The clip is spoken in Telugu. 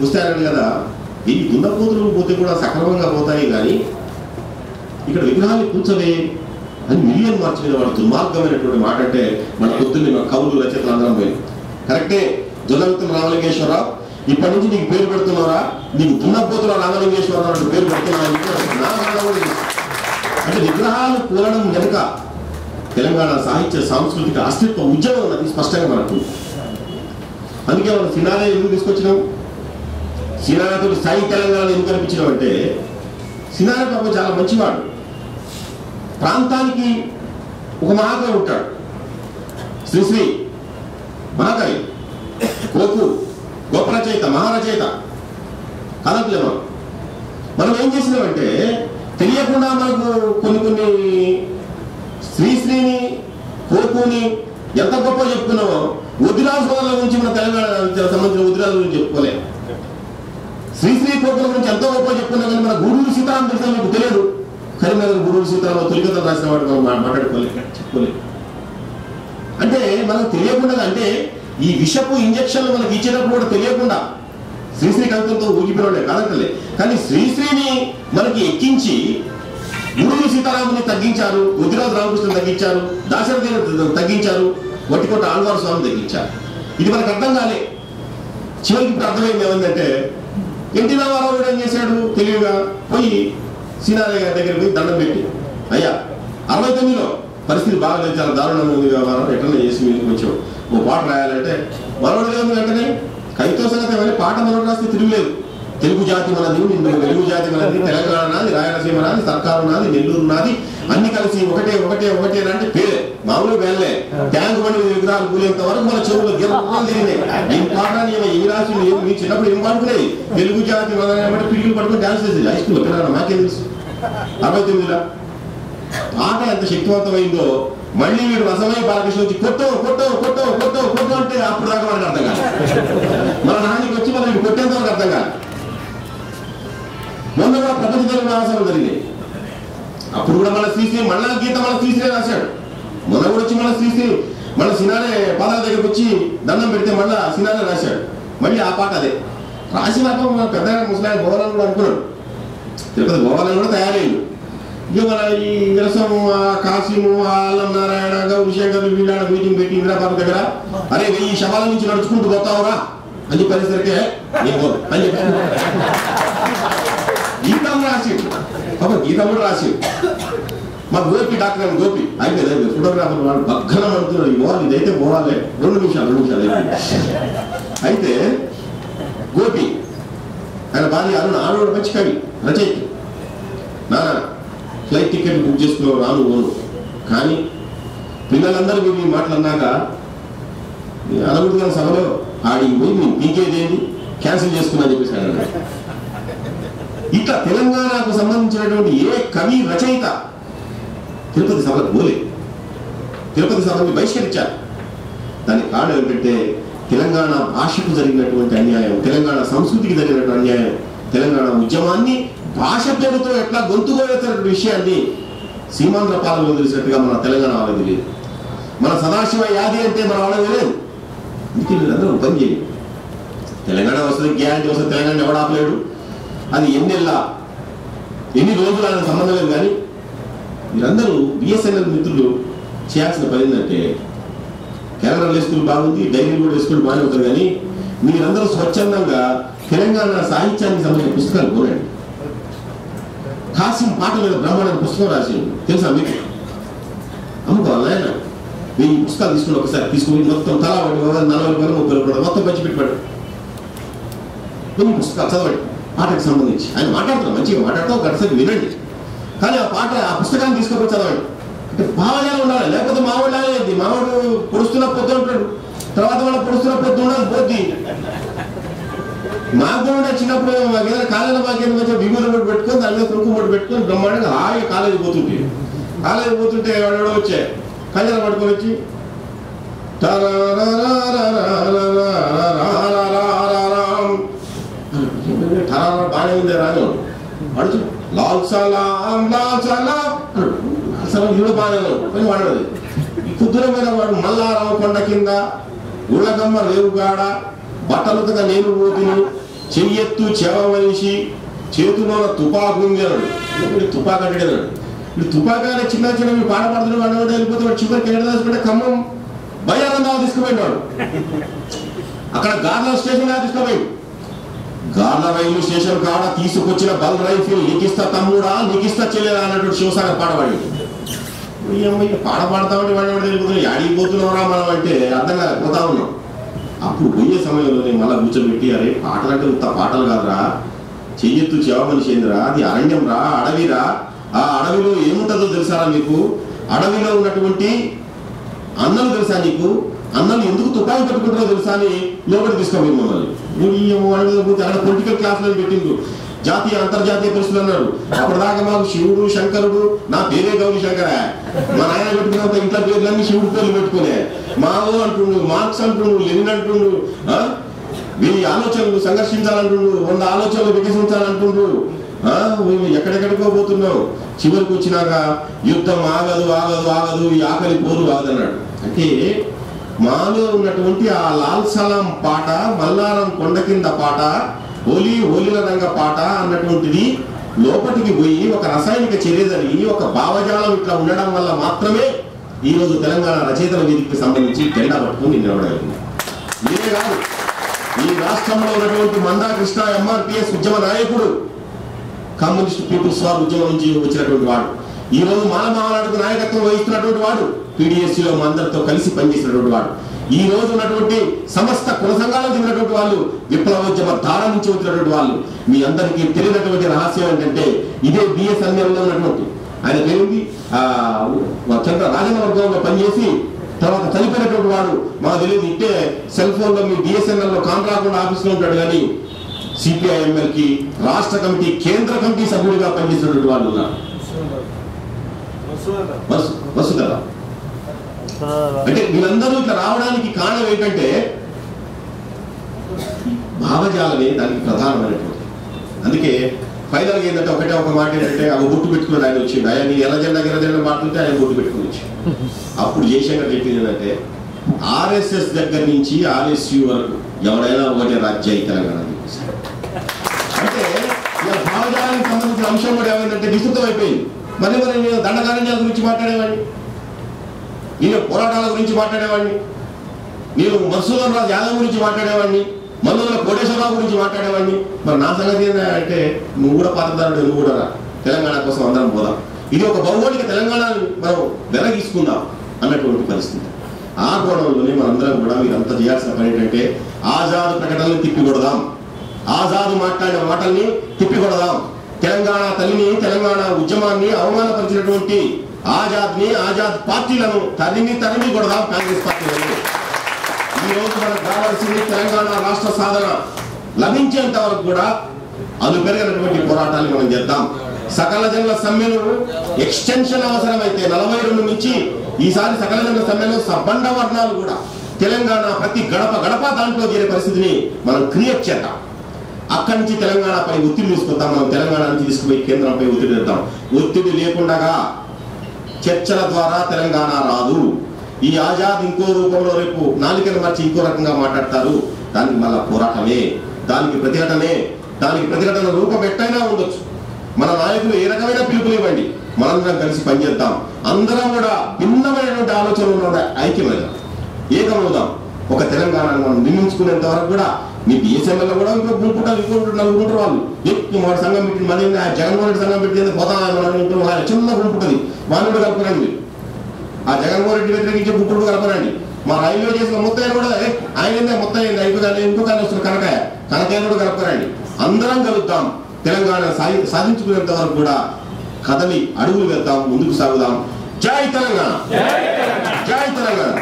వస్తారని కదా, ఈ దున్నపోతులు పోతే కూడా సక్రమంగా పోతాయి, కానీ ఇక్కడ విగ్రహాన్ని కూర్చోవే అని మిలియన్ మార్చి మీద వాడు దుర్మార్గమైనటువంటి మాట. అంటే మన పొద్దున్నే మన కవులు రచయితలు అందరం పోయి కరెక్టే, జొన్నవిత్తుల రామలింగేశ్వరరావు ఇప్పటి నుంచి నీకు పేరు పెడుతున్నారా, నీకు దున్నపోతుల రామలింగేశ్వరరావు అంటే పేరు పెడుతున్నావు. అంటే విగ్రహాలు కూలడం వెనుక తెలంగాణ సాహిత్య సాంస్కృతిక అస్తిత్వ ఉద్యమం ఉన్నది స్పష్టంగా మనకు. అందుకే మనం సినారే ఎందుకు తీసుకొచ్చినాం, సినారేతో స్థాయి తెలంగాణ ఎందుకు కనిపించినాం అంటే, సినారే పాపం చాలా మంచివాడు, ప్రాంతానికి ఒక మహాకవి ఉంటాడు, శ్రీశ్రీ మహాకవి, కోకు గొప్ప రచయిత, మహారచయిత కథకులేమో. మనం ఏం చేసినామంటే తెలియకుండా మనకు కొన్ని శ్రీశ్రీని కోకుని ఎంత గొప్ప చెప్పుకున్నామో ఉద్రాజు సోదరుల గురించి మన తెలంగాణ సంబంధించిన ఉద్రాజు గురించి చెప్పుకోలేము. శ్రీశ్రీ కోకుల గురించి ఎంతో గొప్ప చెప్పుకున్నాం, కానీ మన గూడూరు సీతారాం తెలుసా మీకు తెలియదు. కరీంనగర్ గూడూరు సీతారాం తొలికథలు రాసిన వాడు మనం మాట్లాడుకోలేదు, చెప్పుకోలేదు. అంటే మనకు తెలియకుండా, అంటే ఈ విషపు ఇంజక్షన్లు మనకి ఇచ్చేటప్పుడు కూడా తెలియకుండా శ్రీశ్రీ కవితలతో ఊగిపోయినాడే కాదంటలే, కానీ శ్రీశ్రీని మనకి ఎక్కించి గూడూరు సీతారాముని తగ్గించారు, ఉద్దిరాజు రామకృష్ణ తగ్గించారు, దాశరథిని తగ్గించారు, వట్టికోట ఆళ్వారు స్వామిని తగ్గించారు. ఇది మనకు అర్థం కాలే. చివరికి ఇప్పుడు అర్థమైంది ఏమందంటే, ఎన్టీ రామారావు కూడా ఏం చేశాడు తెలివిగా, పోయి సినారే గారి దగ్గర పోయి దండం పెట్టి, అయ్యా 69లో పరిస్థితి బాగాలేదు, చాలా దారుణంగా ఉంది వ్యవహారం, ఎట్లనే చేసి మీకు కొంచెం ఓ పాట రాయాలంటే మనోడు ఏముంది వెంటనే కవితో సంగతి ఏమైనా పాట మనోడు రాస్తే తిరుగులేదు. తెలుగు జాతి మనది, తెలుగు జాతి మనది, తెలంగాణ నాది, రాయలసీమ నాది, సర్కారు నాది, నెల్లూరు నాది, అన్ని కలిసి ఒకటే ఒకటే ఒకటే అంటే పేరే మామూలు వేళ్ళే. ట్యాంక్ బండి విగ్రహాలు కూలేంత వరకు మన చెవులు గిరలు తిరిగినాయి. ఈ పాఠాన్ని ఈ రాసి మీ చిన్నప్పుడు ఏం పాడుకునేది, తెలుగు జాతి మన పిల్లలు పట్టుకుని డాన్స్ చేసేది హై స్కూల్లో. పిల్లలు మాకేం తెలుసు 69లో ఆట ఎంత శక్తివంతమైందో. మళ్ళీ వీడు రసమై బాలకృష్ణ వచ్చి కొట్టో కొట్టో కొట్టో కొట్టో కొట్టో అంటే అప్పుడు దాకా మనకు అర్థం కాదు. మన నాన్నకి వచ్చి మనం వీడు కొట్టేంత వరకు అర్థం కాదు. మొన్న కూడా ప్రపంచ తెలుగు మహాసభలు జరిగింది, అప్పుడు కూడా మన శ్రీశ్రీ మళ్ళా గీత మన శ్రీశ్రీ రాశాడు. మొన్న కూడా వచ్చి మన శ్రీశ్రీ మన సినారే పాదాల దగ్గరకు వచ్చి దండం పెడితే మళ్ళా సినారే రాశాడు. మళ్ళీ ఆ పాట అదే రాసినాక మన పెద్దగా ముసలాయన గోవాలని కూడా అనుకున్నాడు, తిరుపతి గోవాలని కూడా తయారయ్యింది. ఇక మన ఈ విరసము, కాశీము, ఆలం నారాయణ, గౌరీ శంకర్ వీళ్ళ మీటింగ్ పెట్టి ఇంద్రాబాద్ దగ్గర, అరే 1000 శవాల నుంచి నడుచుకుంటూ పోతావురా అని చెప్పేసరికి అని చెప్పి గీతం రాసి గీతం కూడా రాసి మా గోపి డాక్టర్ గోపి అయిపోయింది. ఫోటోగ్రాఫర్ వాళ్ళు బగ్గనం అడుగుతున్నాడు, పోవాలి ఇదైతే పోవాలి 2 నిమిషాలు అయితే గోపి ఆయన భార్య అరుణ, ఆడవాడు మంచి కవి రచయిత, నాన్న ఫ్లైట్ టికెట్ బుక్ చేసుకున్నావు రాను పోను, కానీ పిల్లలందరూ మీరు ఈ మాటలు అన్నాక అనగుడుతున్న సభలో ఆడికి పోయి నేను పీకేదేంటి క్యాన్సిల్ చేసుకున్నా చెప్పేసి అన్నాడు. ఇట్లా తెలంగాణకు సంబంధించినటువంటి ఏ కవి రచయిత తిరుపతి సభలకు పోలే, తిరుపతి సభని బహిష్కరించారు. దానికి కారణం ఏంటంటే తెలంగాణ భాషకు జరిగినటువంటి అన్యాయం, తెలంగాణ సంస్కృతికి జరిగినటువంటి అన్యాయం, తెలంగాణ ఉద్యమాన్ని భాష పేరుతో ఎట్లా గొంతుకోవేసినటువంటి విషయాన్ని సీమాంధ్ర పాలనలో తెలిసినట్టుగా మన తెలంగాణ వాళ్ళకి తెలియదు. మన సదాశివ యాది అంటే మన వాళ్ళకి తెలియదు. ఇందుకే మీరందరూ పని చేయండి, తెలంగాణ వస్తుంది గ్యారంటీ వస్తుంది, తెలంగాణ ఎవడు ఆపలేడు. అది ఎన్ని రోజులు అనేది సంబంధం లేదు. కానీ మీరందరూ బిఎస్ఎన్ఎల్ మిత్రులు చేయాల్సిన పని ఏంటంటే, క్యాలెండర్లు వేసుకుని బాగుంది, డైరీలు కూడా వేసుకుని బాగానే ఉంటుంది, కానీ మీరందరూ స్వచ్ఛందంగా తెలంగాణ సాహిత్యానికి సంబంధించిన పుస్తకాలు కోరండి. కాసిం పాట మీద బ్రహ్మాండ పుస్తకం రాసింది తెలుసా మీకు? అమ్ముకోవాలి ఆయన 1000 పుస్తకాలు తీసుకుని ఒకసారి తీసుకుని మొత్తం తలా 40 రూపాయలు 30 రూపాయలు మొత్తం పంచి పెట్టాడు. 1000 పుస్తకాలు చదవండి పాటకు సంబంధించి. ఆయన మాట్లాడుతున్నాం, మంచిగా మాట్లాడుతూ ఒక గంటసేపు వినండి, కానీ ఆ పాట ఆ పుస్తకాన్ని తీసుకొని చదవండి. అంటే మావాళ్ళే ఉండాలి, లేకపోతే మావాళ్ళే మావాడు పొడుస్తున్న పొద్దు ఉంటాడు, తర్వాత వాళ్ళ పొడుస్తున్న పొద్దు ఉండదు పోద్ది. మాకు కూడా చిన్నప్పుడు ఏదైనా కాలేజీలో మాకేదో కొంచెం విభూతి బొట్టు పెట్టుకొని దాని మీద కుంకుమ బొట్టు పెట్టుకొని బ్రహ్మాండంగా హాయిగా కాలేజీ పోతుంటే ఎవడెవడో వచ్చే కళ్యాణం పట్టుకొని వచ్చి బాగానే ఉంది రాను అడుచు లాల్ సలాం లాల్ సలాం ఇవ్వడం బాగానే కానీ వాడేది. ఈ కుదురమైన వాడు మల్లారావు కొండ కింద ఉళ్ళగమ్మ రేవుగాడ బట్టలుతగా నేను పోతుని చెయ్యెత్తు చెవ మనిషి చేతిలో తుపాకు ఉంది అన్నాడు. తుపాకు అంటే అన్నాడు. ఇప్పుడు తుపాకానే చిన్న చిన్న పాట పాడుతున్నాడు అన్నవాడు వెళ్ళిపోతే వాడు చివరికి ఎక్కడ దాచుకుంటే ఖమ్మం భయానందాలు తీసుకుపోయినాడు. అక్కడ గార్ల స్టేషన్ తీసుకుపోయి గార్ల రైలు స్టేషన్ కాడ తీసుకొచ్చిన బల్ రైఫిల్ నీకిస్తా తమ్ముడా నీకిస్తా చెల్లెలా అన్నట్టు శివసాగర్ పాట పాడి పాట పాడతామంటే వాడి వెళ్ళిపోతున్నాం యాడికి పోతున్నావురా మనం అంటే అర్థం కాదు పోతా ఉన్నాం. అప్పుడు పోయే సమయంలోనే మళ్ళీ కూర్చోబెట్టి అరే పాటలు అంటే ఇంత పాటలు కాదురా చెయ్యెత్తు చెవ మనిషి ఏందిరా అది అరణ్యం రా అడవిరా ఆ అడవిలో ఏముంటుందో తెలుసారా మీకు అడవిలో ఉన్నటువంటి అన్నలు తెలుసా నీకు అన్నలు ఎందుకు తుపాయి పెట్టుకుంటారో తెలుసా అని లోపలికి తీసుకోవాలి మమ్మల్ని అక్కడ పొలిటికల్ క్లాసులను పెట్టిండు జాతీయ అంతర్జాతీయ పరిస్థితులు అన్నాడు. అప్పటిదాకా మాకు శివుడు శంకరుడు నా పేరే గౌరీ శంకర మా నాయన పెట్టుకున్నంత ఇంట్లో పేర్లన్నీ శివుడు పేర్లు పెట్టుకునే మావో అంటుండు మార్క్స్ అంటుండు లెనిన్ అంటుండు వీరి ఆలోచనలు సంఘర్షించాలంటుండు 100 ఆలోచనలు వికసించాలంటుండు. మేము ఎక్కడెక్కడికో పోతున్నాం చివరికి వచ్చినాక యుద్ధం ఆగదు ఆగదు ఆగదు ఈ ఆకలి పోరు ఆగదన్నాడు. అంటే మాలో ఉన్నటువంటి ఆ లాల్ సలాం పాట మల్లారం కొండ కింద పాట హోలీల రంగ పాట అన్నటువంటిది లోపలికి పోయి ఒక రసాయనిక చర్య జరిగి ఒక భావజాలం ఇట్లా ఉండడం వల్ల మాత్రమే ఈరోజు తెలంగాణ రచయితల వేదికకి సంబంధించి జెండా పట్టుకుని నిలబడగలిగింది. ఇదే కాదు ఈ రాష్ట్రంలో ఉన్నటువంటి మందా కృష్ణ ఎంఆర్పిఎస్ ఉద్యమ నాయకుడు కమ్యూనిస్ట్ పీపుల్స్ వార్ ఉద్యమం నుంచి వచ్చినటువంటి వాడు ఈ రోజు మానమానాడుకు నాయకత్వం వహిస్తున్నటువంటి వాడు పీడిఎస్సీలో మా అందరితో కలిసి పనిచేసినటువంటి వాడు ఈ రోజు ఉన్నటువంటి సమస్త కుల సంఘాలకు చెందినటువంటి వాళ్ళు విప్లవోద్యమ ధార నుంచి వచ్చినటువంటి వాళ్ళు. మీ అందరికీ తెలియనటువంటి రహస్యం ఏంటంటే ఇదే బిఎస్ఎన్ఎల్లో ఉన్నటువంటి ఆయన పేరుంది చంద్ర రాజన వర్గంలో పనిచేసి తర్వాత చనిపోయినటువంటి వాడు మాకు తెలియదు ఇట్టే సెల్ ఫోన్ లో మీ బిఎస్ఎన్ఎల్లో కాంట్రాక్ట్ ఆఫీస్లో ఉంటాడు కానీ సిపిఐఎంఎల్కి రాష్ట్ర కమిటీ కేంద్ర కమిటీ సభ్యుడిగా పనిచేసినటువంటి వాళ్ళు ఉన్నారు. వసుధర అంటే వీళ్ళందరూ ఇట్లా రావడానికి కారణం ఏంటంటే భావజాలమే దానికి ప్రధానమైనటువంటి. అందుకే ఫైనల్గా ఏంటంటే ఒకటే ఒక మాట ఏంటంటే అవి బొట్టు పెట్టుకుని ఆయన వచ్చింది ఆయన నీ ఎర్రజెండా మాట్లాడితే ఆయన బొట్టు పెట్టుకుని వచ్చి అప్పుడు జయశంకర్ చెప్పింది ఏంటంటే ఆర్ఎస్ఎస్ దగ్గర నుంచి ఆర్ఎస్యు వరకు ఎవరైనా ఒకటే రాజ్యాయి తెలంగాణ అంటే ఇలా భావజాలానికి సంబంధించిన అంశం కూడా ఏమైందంటే విస్తృతం అయిపోయింది. మరి నేను దండకారణ్యాల గురించి మాట్లాడేవాడిని నేను పోరాటాల గురించి మాట్లాడేవాడిని నేను మధుసూదన్ రాజు యాదవ్ గురించి మాట్లాడేవాడిని మల్లుల కోటేశ్వరరావు గురించి మాట్లాడేవాడిని. మరి నా సంగతి ఏంటంటే నువ్వు కూడా పాత్రదారుడు నువ్వు కూడా తెలంగాణ కోసం అందరం పోదాం ఇది ఒక భౌగోళిక తెలంగాణని మనం వెలగీసుకుందాం అన్నటువంటి పరిస్థితి. ఆ కోణంలోనే మనందరం కూడా మీరంతా చేయాల్సిన పని ఏంటంటే ఆజాద్ ప్రకటనలు తిప్పికొడదాం ఆజాద్ మాట్లాడిన మాటల్ని తిప్పికొడదాం. తెలంగాణ తల్లిని తెలంగాణ ఉద్యమాన్ని అవమానపరిచినటువంటి ఆజాద్ పార్టీలను తరిమి కొడదాం కాంగ్రెస్ పార్టీలను. ఈ రోజు మనకు కావాల్సింది తెలంగాణ రాష్ట్ర సాధన లభించేంత వరకు కూడా అను పెరిగినటువంటి పోరాటాన్ని మనం చేద్దాం. సకల జనుల సమ్మెను ఎక్స్టెన్షన్ అవసరమైతే 42 నుంచి ఈసారి సకల జనుల సమ్మెలో సబ్బండ వర్ణాలు కూడా తెలంగాణ ప్రతి గడప దాంట్లో చేరే పరిస్థితిని మనం క్రియేట్ చేద్దాం. అక్కడి నుంచి తెలంగాణపై ఒత్తిడి తీసుకొద్దాం. మనం తెలంగాణ నుంచి తీసుకుపోయి కేంద్రంపై ఒత్తిడి తెద్దాం. ఒత్తిడి లేకుండా చర్చల ద్వారా తెలంగాణ రాదు. ఈ ఆజాద్ ఇంకో రూపంలో రేపు నాలుకను మార్చి ఇంకో రకంగా మాట్లాడతారు. దానికి మళ్ళా పోరాటమే దానికి ప్రతిఘటన రూపం ఎట్టయినా ఉండొచ్చు. మన నాయకులు ఏ రకమైన పిలుపులు ఇవ్వండి మనందరం కలిసి పనిచేద్దాం. అందరం కూడా భిన్నమైనటువంటి ఆలోచనలు ఐక్యమైన ఏకమవుదాం. ఒక తెలంగాణను మనం నిర్మించుకునేంత వరకు కూడా మీ బిఎస్ఎన్ఎల్లో కూడా ఇంకో గుంపుంటారు ఇంకో నలుగురు వాళ్ళు వాడు సంఘం పెట్టి మళ్ళీ జగన్మోహన్ రెడ్డి సంఘం పెట్టి పోతా చిన్న గుంపు ఉంటుంది వాళ్ళు కూడా కలపరండి. ఆ జగన్మోహన్ రెడ్డి వ్యతిరేకించే గుంపులు కలపరండి. మా రైల్వే చేసిన మొత్తం కూడా ఆయన మొత్తం ఇంకో కానీ వస్తున్న కనకాయలు కూడా కలపరండి. అందరం కలుద్దాం. తెలంగాణ సాధించుకునేంత వరకు కూడా కదలి అడుగులు వేద్దాం, ముందుకు సాగుదాం. జై తెలంగాణ, జై తెలంగాణ.